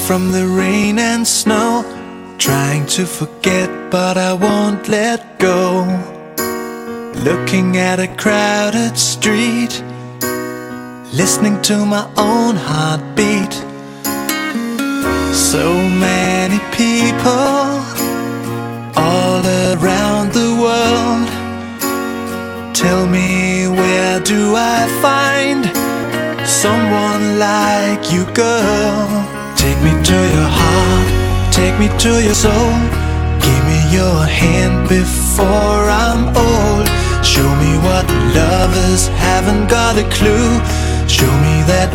from the rain and snow, trying to forget but I won't let go. Looking at a crowded street, listening to my own heartbeat. So many people all around the world. Tell me, where do I find someone like you, girl? Take me to your heart, take me to your soul. Give me your hand before I'm old. Show me what lovers haven't got a clue. Show me that